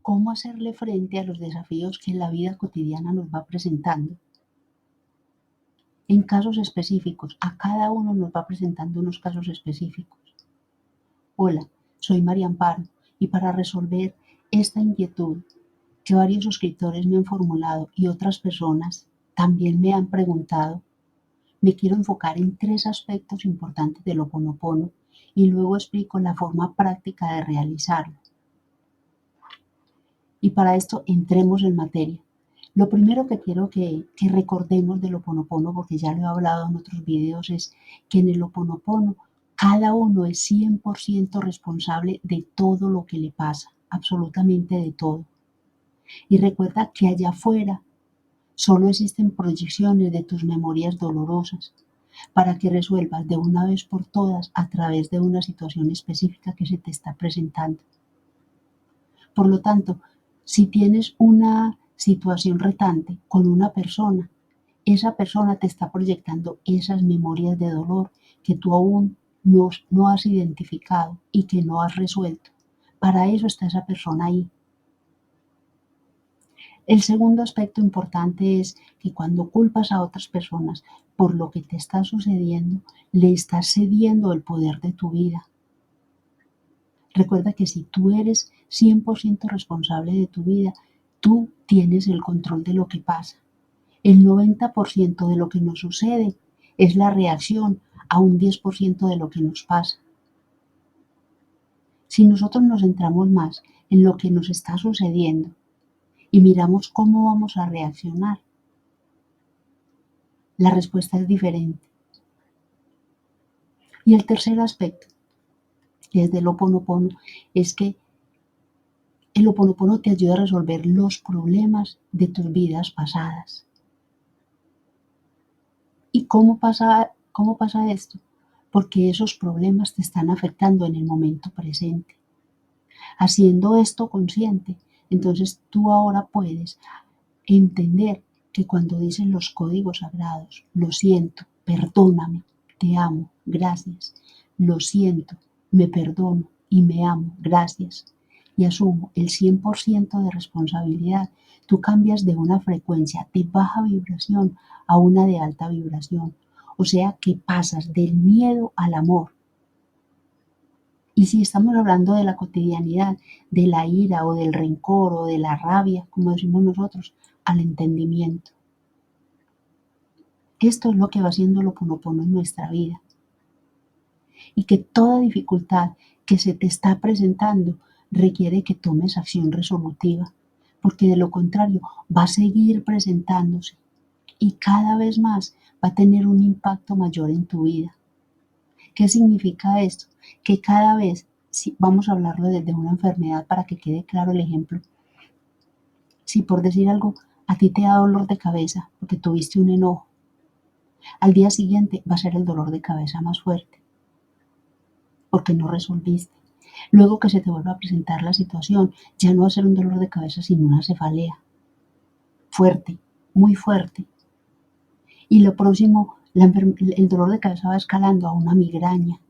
cómo hacerle frente a los desafíos que la vida cotidiana nos va presentando. En casos específicos, a cada uno nos va presentando unos casos específicos. Hola, soy María Amparo y para resolver esta inquietud que varios suscriptores me han formulado y otras personas también me han preguntado, me quiero enfocar en 3 aspectos importantes del Ho'oponopono y luego explico la forma práctica de realizarlo. Y para esto entremos en materia. Lo primero que quiero que recordemos del Ho'oponopono, porque ya lo he hablado en otros videos, es que en el Ho'oponopono cada uno es 100% responsable de todo lo que le pasa, absolutamente de todo. Y recuerda que allá afuera solo existen proyecciones de tus memorias dolorosas para que resuelvas de una vez por todas a través de una situación específica que se te está presentando. Por lo tanto, si tienes una situación retante con una persona, esa persona te está proyectando esas memorias de dolor que tú aún no has identificado y que no has resuelto. Para eso está esa persona ahí. El segundo aspecto importante es que cuando culpas a otras personas por lo que te está sucediendo, le estás cediendo el poder de tu vida. Recuerda que si tú eres 100% responsable de tu vida, tú tienes el control de lo que pasa. El 90% de lo que nos sucede es la reacción a un 10% de lo que nos pasa. Si nosotros nos centramos más en lo que nos está sucediendo y miramos cómo vamos a reaccionar, la respuesta es diferente. Y el tercer aspecto, desde el Ho'oponopono, es que el Ho'oponopono te ayuda a resolver los problemas de tus vidas pasadas. ¿Y cómo pasa esto? Porque esos problemas te están afectando en el momento presente. Haciendo esto consciente, entonces tú ahora puedes entender que cuando dicen los códigos sagrados, lo siento, perdóname, te amo, gracias, lo siento, me perdono y me amo, gracias, y asumo el 100% de responsabilidad, tú cambias de una frecuencia de baja vibración a una de alta vibración. O sea que pasas del miedo al amor. Y si estamos hablando de la cotidianidad, de la ira o del rencor o de la rabia, como decimos nosotros, al entendimiento. Esto es lo que va haciendo el Ho'oponopono en nuestra vida. Y que toda dificultad que se te está presentando requiere que tomes acción resolutiva, porque de lo contrario va a seguir presentándose y cada vez más va a tener un impacto mayor en tu vida. ¿Qué significa esto? Que cada vez, si vamos a hablarlo desde una enfermedad para que quede claro el ejemplo, si por decir algo a ti te da dolor de cabeza porque tuviste un enojo, al día siguiente va a ser el dolor de cabeza más fuerte porque no resolviste. Luego que se te vuelva a presentar la situación, ya no va a ser un dolor de cabeza sino una cefalea fuerte, muy fuerte. Y lo próximo, el dolor de cabeza va escalando a una migraña.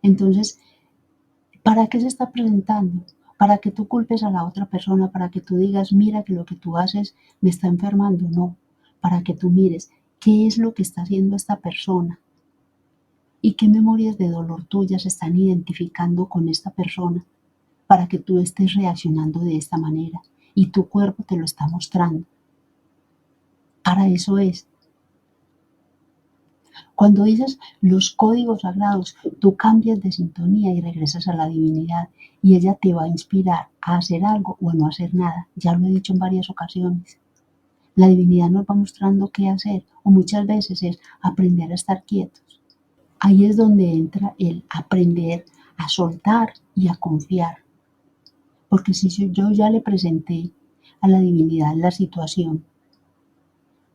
Entonces, ¿para qué se está presentando? Para que tú culpes a la otra persona, para que tú digas, mira que lo que tú haces me está enfermando. No, para que tú mires qué es lo que está haciendo esta persona y qué memorias de dolor tuyas se están identificando con esta persona para que tú estés reaccionando de esta manera y tu cuerpo te lo está mostrando. Para eso es. Cuando dices los códigos sagrados, tú cambias de sintonía y regresas a la divinidad y ella te va a inspirar a hacer algo o a no hacer nada. Ya lo he dicho en varias ocasiones. La divinidad nos va mostrando qué hacer o muchas veces es aprender a estar quietos. Ahí es donde entra el aprender a soltar y a confiar. Porque si yo ya le presenté a la divinidad la situación,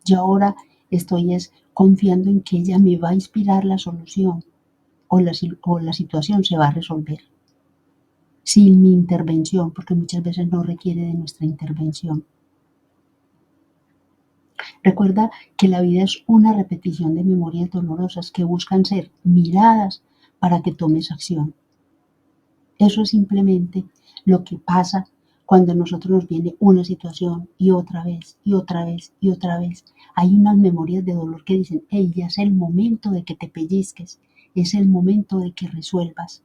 yo ahora estoy confiando en que ella me va a inspirar la solución o la situación se va a resolver sin mi intervención, porque muchas veces no requiere de nuestra intervención. Recuerda que la vida es una repetición de memorias dolorosas que buscan ser miradas para que tomes acción. Eso es simplemente lo que pasa cuando a nosotros nos viene una situación y otra vez, y otra vez, y otra vez. Hay unas memorias de dolor que dicen, hey, ya es el momento de que te pellizques, es el momento de que resuelvas.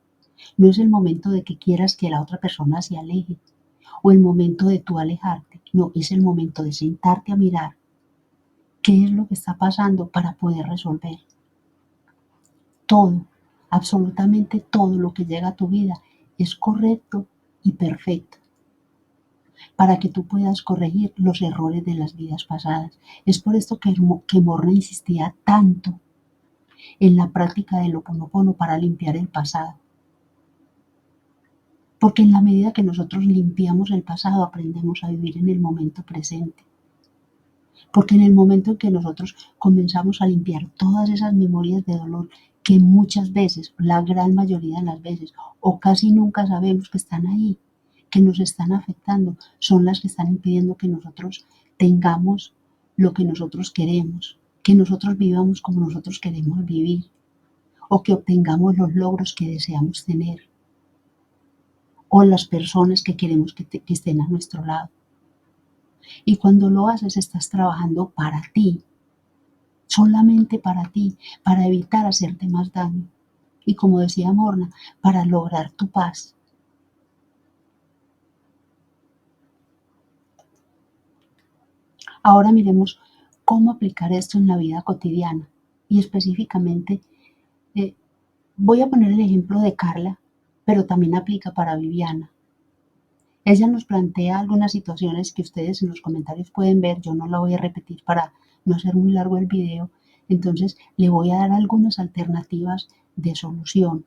No es el momento de que quieras que la otra persona se aleje o el momento de tú alejarte. No, es el momento de sentarte a mirar qué es lo que está pasando para poder resolver. Todo, absolutamente todo lo que llega a tu vida es correcto y perfecto para que tú puedas corregir los errores de las vidas pasadas. Es por esto que Morna insistía tanto en la práctica del Ho'oponopono para limpiar el pasado. Porque en la medida que nosotros limpiamos el pasado, aprendemos a vivir en el momento presente. Porque en el momento en que nosotros comenzamos a limpiar todas esas memorias de dolor que muchas veces, la gran mayoría de las veces, o casi nunca sabemos que están ahí, que nos están afectando, son las que están impidiendo que nosotros tengamos lo que nosotros queremos, que nosotros vivamos como nosotros queremos vivir, o que obtengamos los logros que deseamos tener, o las personas que queremos que estén a nuestro lado. Y cuando lo haces, estás trabajando para ti, solamente para ti, para evitar hacerte más daño. Y como decía Morna, para lograr tu paz. Ahora miremos cómo aplicar esto en la vida cotidiana. Y específicamente, eh, voy a poner el ejemplo de Carla, pero también aplica para Viviana. Ella nos plantea algunas situaciones que ustedes en los comentarios pueden ver, yo no la voy a repetir para no hacer muy largo el video, entonces le voy a dar algunas alternativas de solución,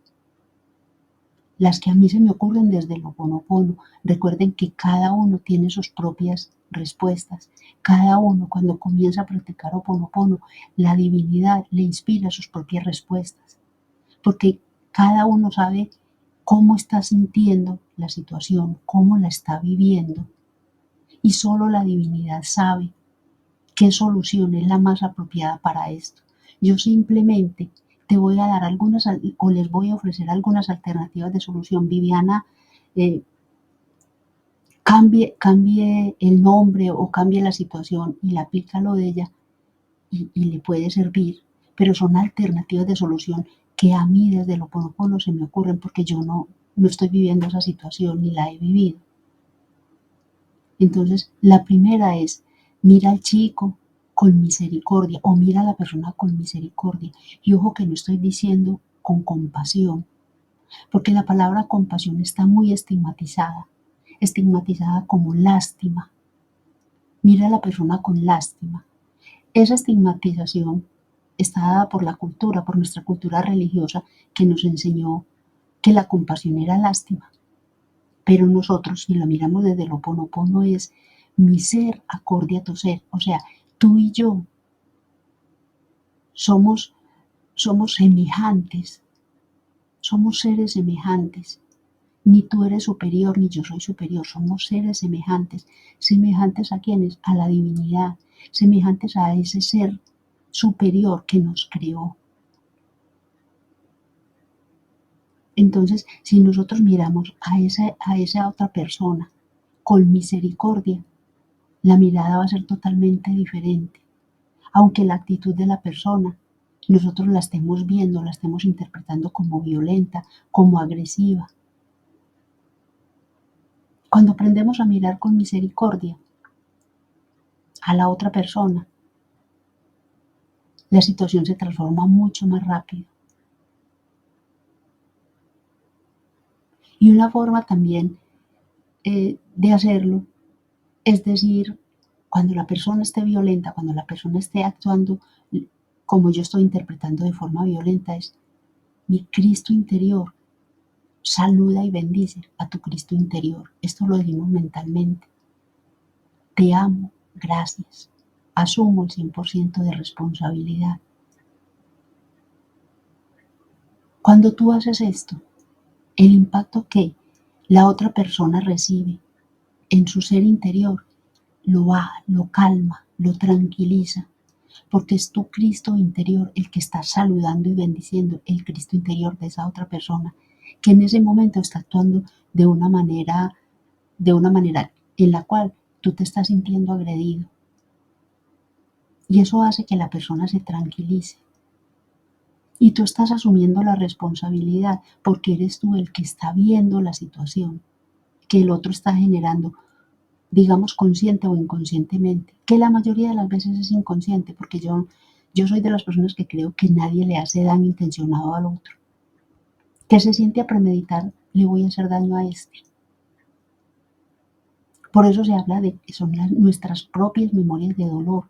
las que a mí se me ocurren desde el Ho'oponopono. Recuerden que cada uno tiene sus propias respuestas, cada uno cuando comienza a practicar Ho'oponopono, la divinidad le inspira sus propias respuestas, porque cada uno sabe cómo está sintiendo la situación, cómo la está viviendo. Y solo la divinidad sabe qué solución es la más apropiada para esto. Yo simplemente te voy a dar algunas o les voy a ofrecer algunas alternativas de solución. Viviana, eh, cambie el nombre o cambie la situación y la aplica lo de ella y le puede servir, pero son alternativas de solución que a mí desde lo Ho'oponopono se me ocurren porque yo no estoy viviendo esa situación ni la he vivido. Entonces, la primera es, mira al chico con misericordia o mira a la persona con misericordia. Y ojo que no estoy diciendo con compasión, porque la palabra compasión está muy estigmatizada como lástima. Mira a la persona con lástima. Esa estigmatización está dada por la cultura, por nuestra cultura religiosa que nos enseñó que la compasión era lástima. Pero nosotros, si lo miramos desde el Ho'oponopono, es mi ser acorde a tu ser. O sea, tú y yo somos, somos semejantes, somos seres semejantes. Ni tú eres superior, ni yo soy superior. Somos seres semejantes. ¿Semejantes a quiénes? A la divinidad. Semejantes a ese ser superior que nos creó. Entonces, si nosotros miramos a esa otra persona con misericordia, la mirada va a ser totalmente diferente. Aunque la actitud de la persona nosotros la estemos viendo, la estemos interpretando como violenta, como agresiva. Cuando aprendemos a mirar con misericordia a la otra persona, la situación se transforma mucho más rápido. Y una forma también de hacerlo es decir, cuando la persona esté violenta, cuando la persona esté actuando como yo estoy interpretando de forma violenta, es mi Cristo interior. Saluda y bendice a tu Cristo interior. Esto lo decimos mentalmente. Te amo, gracias. Asumo el 100% de responsabilidad. Cuando tú haces esto, el impacto que la otra persona recibe en su ser interior lo baja, lo calma, lo tranquiliza, porque es tu Cristo interior el que está saludando y bendiciendo el Cristo interior de esa otra persona. que en ese momento está actuando de una manera en la cual tú te estás sintiendo agredido. Y eso hace que la persona se tranquilice. Y tú estás asumiendo la responsabilidad porque eres tú el que está viendo la situación que el otro está generando, digamos consciente o inconscientemente, que la mayoría de las veces es inconsciente, porque yo soy de las personas que creo que nadie le hace daño intencionado al otro, que se siente a premeditar, le voy a hacer daño a este. Por eso se habla de que son nuestras propias memorias de dolor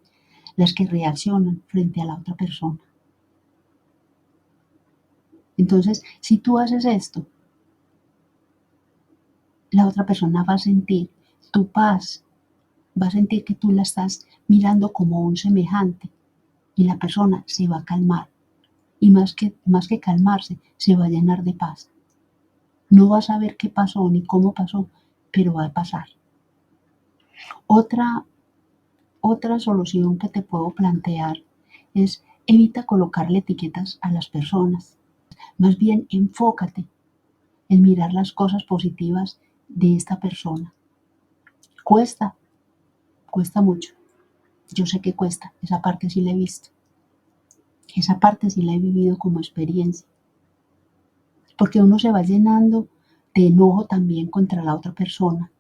las que reaccionan frente a la otra persona. Entonces, si tú haces esto, la otra persona va a sentir tu paz, va a sentir que tú la estás mirando como un semejante y la persona se va a calmar. Y más que calmarse, se va a llenar de paz. No va a saber qué pasó ni cómo pasó, pero va a pasar. Otra, otra solución que te puedo plantear es evita colocarle etiquetas a las personas. Más bien enfócate en mirar las cosas positivas de esta persona. Cuesta, cuesta mucho. Yo sé que cuesta, esa parte sí la he visto. Esa parte sí la he vivido como experiencia. Porque uno se va llenando de enojo también contra la otra persona.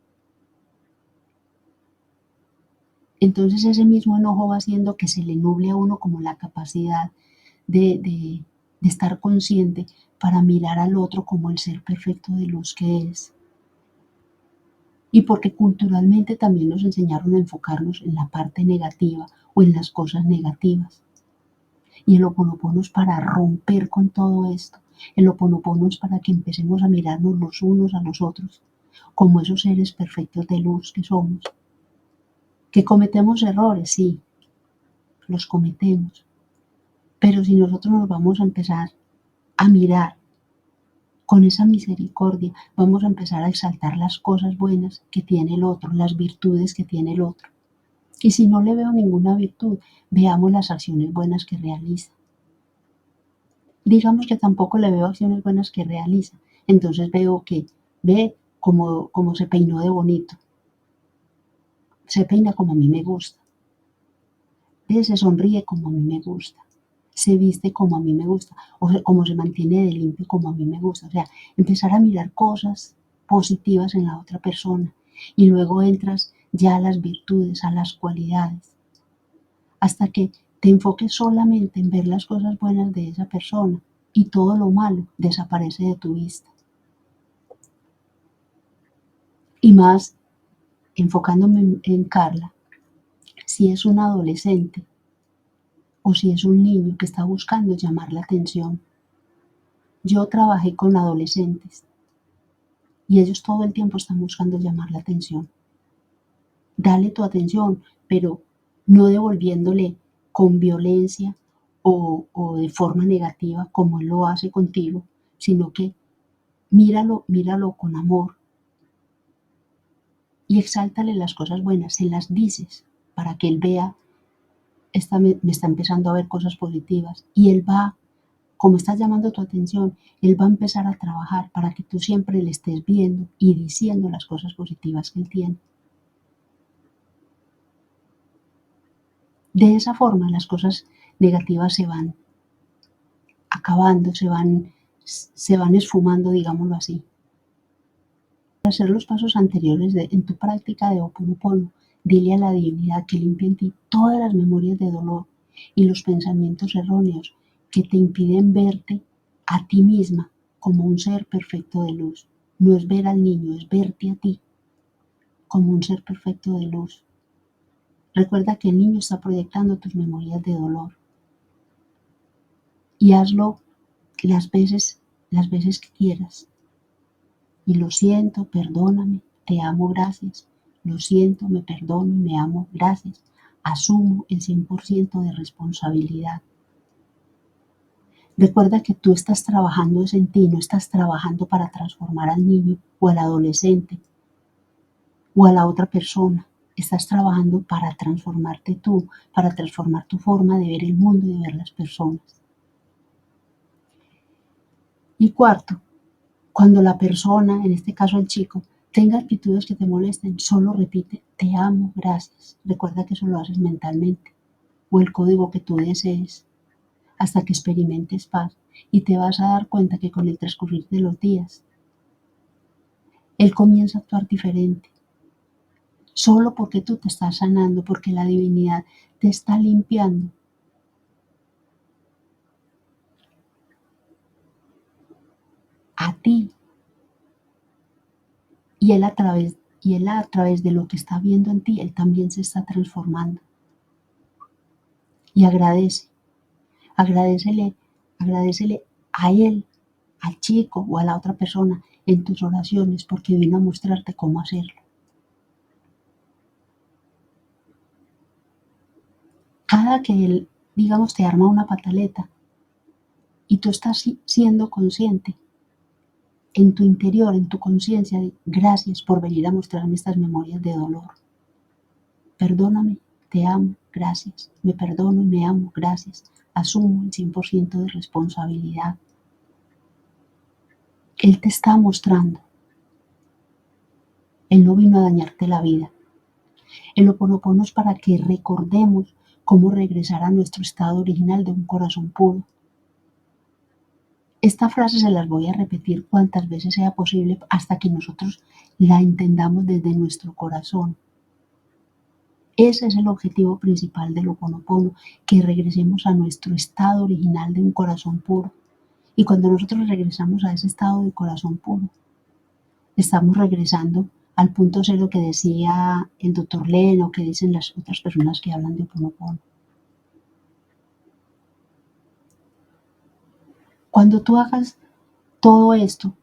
Entonces ese mismo enojo va haciendo que se le nuble a uno como la capacidad de estar consciente para mirar al otro como el ser perfecto de luz que es. Y porque culturalmente también nos enseñaron a enfocarnos en la parte negativa o en las cosas negativas. Y el Ho'oponopono es para romper con todo esto. El Ho'oponopono es para que empecemos a mirarnos los unos a los otros como esos seres perfectos de luz que somos. Que cometemos errores, sí, los cometemos. Pero si nosotros nos vamos a empezar a mirar con esa misericordia, vamos a empezar a exaltar las cosas buenas que tiene el otro, las virtudes que tiene el otro. Y si no le veo ninguna virtud, veamos las acciones buenas que realiza. Digamos que tampoco le veo acciones buenas que realiza. Entonces veo que ve cómo se peinó de bonito. Se peina como a mí me gusta. Ve, se sonríe como a mí me gusta. Se viste como a mí me gusta. O sea, como se mantiene de limpio como a mí me gusta. O sea, empezar a mirar cosas positivas en la otra persona. Y luego entras ya a las virtudes, a las cualidades. Hasta que te enfoques solamente en ver las cosas buenas de esa persona y todo lo malo desaparece de tu vista. Y más enfocándome en Carla, si es un adolescente o si es un niño que está buscando llamar la atención. Yo trabajé con adolescentes y ellos todo el tiempo están buscando llamar la atención. Dale tu atención, pero no devolviéndole con violencia o de forma negativa como él lo hace contigo, sino que míralo con amor y exáltale las cosas buenas, se las dices para que él vea, me está empezando a ver cosas positivas y él va, como estás llamando tu atención, él va a empezar a trabajar para que tú siempre le estés viendo y diciendo las cosas positivas que él tiene. De esa forma las cosas negativas se van acabando, se van esfumando, digámoslo así. Para hacer los pasos anteriores en tu práctica de Ho'oponopono, dile a la divinidad que limpie en ti todas las memorias de dolor y los pensamientos erróneos que te impiden verte a ti misma como un ser perfecto de luz. No es ver al niño, es verte a ti como un ser perfecto de luz. Recuerda que el niño está proyectando tus memorias de dolor y hazlo las veces que quieras. Y lo siento, perdóname, te amo, gracias. Lo siento, me perdono y me amo, gracias. Asumo el 100% de responsabilidad. Recuerda que tú estás trabajando en ti, no estás trabajando para transformar al niño o al adolescente o a la otra persona. Estás trabajando para transformarte tú, para transformar tu forma de ver el mundo y de ver las personas. Y cuarto, Cuando la persona, en este caso el chico, tenga actitudes que te molesten, solo repite, te amo, gracias. Recuerda que eso lo haces mentalmente, o el código que tú desees, hasta que experimentes paz. Y te vas a dar cuenta que con el transcurrir de los días, él comienza a actuar diferente, solo porque tú te estás sanando, porque la divinidad te está limpiando. A ti y él a través de lo que está viendo en ti, él también se está transformando. Y agradecele, agradecele a él, al chico o a la otra persona en tus oraciones porque vino a mostrarte cómo hacerlo. Cada que él, digamos, te arma una pataleta y tú estás siendo consciente en tu interior, en tu conciencia, de gracias por venir a mostrarme estas memorias de dolor. Perdóname, te amo, gracias. Me perdono y me amo, gracias. Asumo el 100% de responsabilidad. Él te está mostrando. Él no vino a dañarte la vida. El Ho'oponopono es para que recordemos cómo regresar a nuestro estado original de un corazón puro. Esta frase se las voy a repetir cuantas veces sea posible hasta que nosotros la entendamos desde nuestro corazón. Ese es el objetivo principal del Ho'oponopono, que regresemos a nuestro estado original de un corazón puro. Y cuando nosotros regresamos a ese estado de corazón puro, estamos regresando al punto cero que decía el doctor Len o que dicen las otras personas que hablan de Ho'oponopono. Cuando tú hagas todo esto,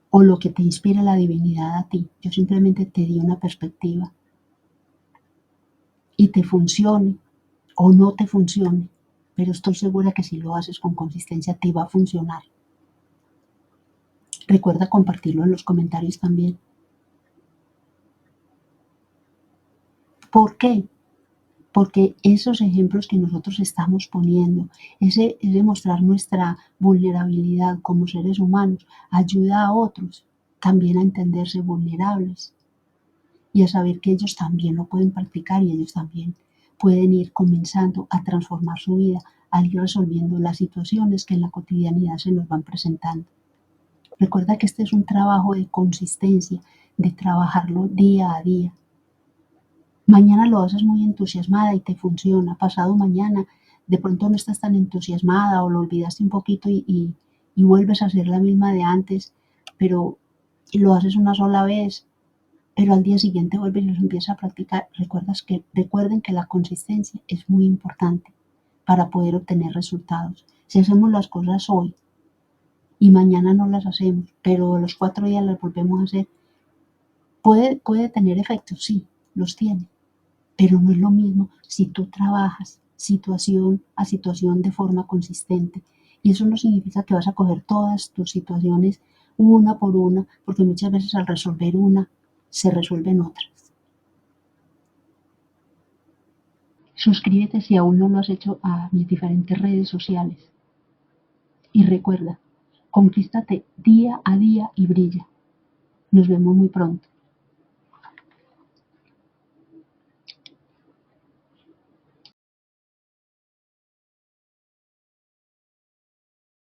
o lo que te inspira la divinidad a ti, yo simplemente te di una perspectiva, y te funcione o no te funcione, pero estoy segura que si lo haces con consistencia te va a funcionar. Recuerda compartirlo en los comentarios también. ¿Por qué? Porque esos ejemplos que nosotros estamos poniendo, ese mostrar nuestra vulnerabilidad como seres humanos, ayuda a otros también a entenderse vulnerables y a saber que ellos también lo pueden practicar y ellos también pueden ir comenzando a transformar su vida al ir resolviendo las situaciones que en la cotidianidad se nos van presentando. Recuerda que este es un trabajo de consistencia, de trabajarlo día a día. Mañana lo haces muy entusiasmada y te funciona. Pasado mañana de pronto no estás tan entusiasmada o lo olvidaste un poquito y vuelves a hacer la misma de antes, pero lo haces una sola vez, pero al día siguiente vuelves y los empiezas a practicar. Recuerden que la consistencia es muy importante para poder obtener resultados. Si hacemos las cosas hoy y mañana no las hacemos, pero a los 4 días las volvemos a hacer, puede tener efectos, sí, los tiene, pero no es lo mismo si tú trabajas situación a situación de forma consistente. Y eso no significa que vas a coger todas tus situaciones una por una, porque muchas veces al resolver una, se resuelven otras. Suscríbete si aún no lo has hecho a mis diferentes redes sociales. Y recuerda, conquístate día a día y brilla. Nos vemos muy pronto.